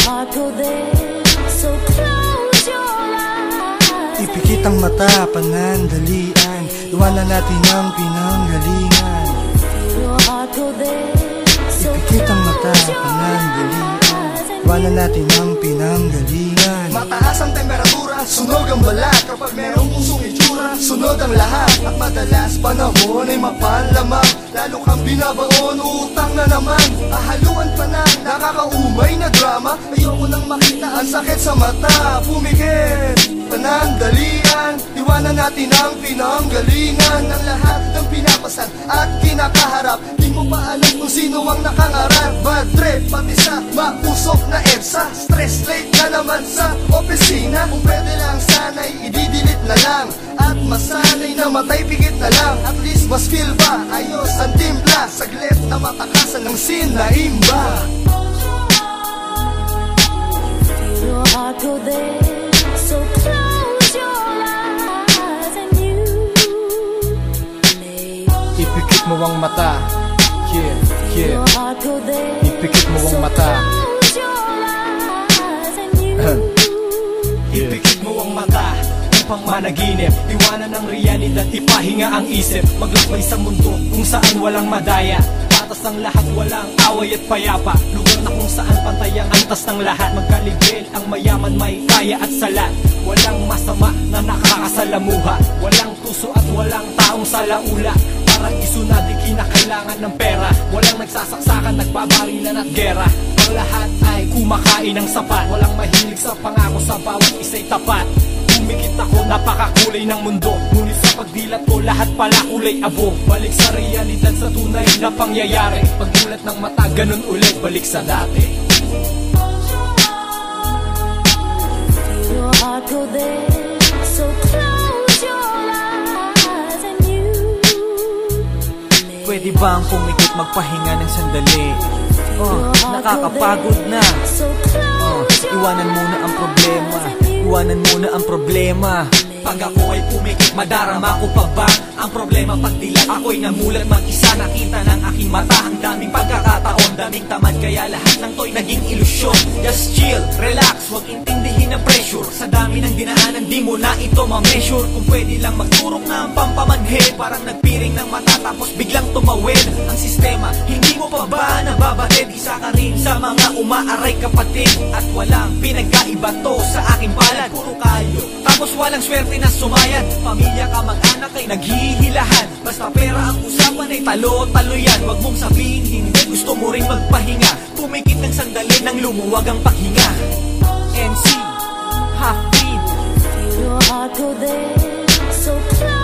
heart go there, so close your eyes. Ipikit ang mata, panandalian, iwanan natin ang pinanggalingan. Your heart go there, so ipikit ang mata, panandalian, iwanan natin ang pinanggalingan. Mataas ang temperatura, sunog ang balat. Kapag merong pusong itsura, sunod ang lahat. At madalas panahon ay mapanlamang, lalo kang binabaon, utang na naman. Ahaluan pa na, nakakaumay na drama. Ayoko nang makita ang sakit sa mata. Pumikit, panandalian, iwanan natin ang pinanggalingan. Ng lahat ng pinapasan at kinakaharap, di mo pa alam kung sino ang nakangarap. Bad trip, pati sa mausok na EDSA. Stress late na naman sa opisina. Kung pwede lang sana'y ididilit na lang, at masanay na matay pikit na lang. At least mas feel ba ayos ang timpla, saglit na matakasan ng sin na imba. your heart go there, so close your eyes and you may. Ipikit mo ang mata, yeah, yeah. Your heart go there, Ipikit mo ang mata, close your eyes and you. Ipikit mo ang mata upang managinip, iwanan ang realidad, ipahinga ang isip. Maglakbay sa mundo kung saan walang madaya, patas ang lahat, walang away at payapa. Lugar na kung saan pantay ang antas ng lahat. Magkaligel ang mayaman, may kaya at salat. Walang masama na nakakasalamuha, walang tuso at walang taong salaula. Paraiso na di kinakailangan ng pera, walang nagsasaksakan, nagbabarilan at gera. Ang lahat ay kumakain ng sapat, walang mahilig sa pangako, sa bawat isa'y tapat. Umikit ako, napakakulay ng mundo, ngunit sa pagdilat ko lahat pala kulay abo. Balik sa realidad, sa tunay na pangyayari. Pagmulat ng mata, ganun ulit, balik sa dati. Your heart go there, so close your eyes and you may. Pwede bang pumikit, magpahinga ng sandali? Nakakapagod na. So close your Iwanan muna ang problema, iwanan muna ang problema. Pag ako ay pumikit, madarama ko pa ba ang problema? Pag dilat ako'y namulat mag-isa, nakita ng aking mata ang daming pagkakataon, daming tamad, kaya lahat ng to'y naging ilusyon. Just chill, relax, huwag intindihin ang pressure. Sa dami ng dinaanan, di mo na ito ma-measure. Kung pwede lang magturok na ang pampamanhin, parang nagpiring ng mata tapos biglang tumawid ang sistema. Hindi mo pa ba nababatid? Isa ka rin sa mga umaaray kapatid, at walang pinagkaiba to sa aking palad. Puro kayo, tapos walang swerte na sumayad. Pamilya ka, mag-anak ay naghihilahan. Basta pera ang usapan ay talo-talo yan. Huwag mong sabihin hindi, gusto mo rin magpahinga. Pumikit ng sandali nang lumuwag ang paghinga. NC, half-feed. Your heart go there, so close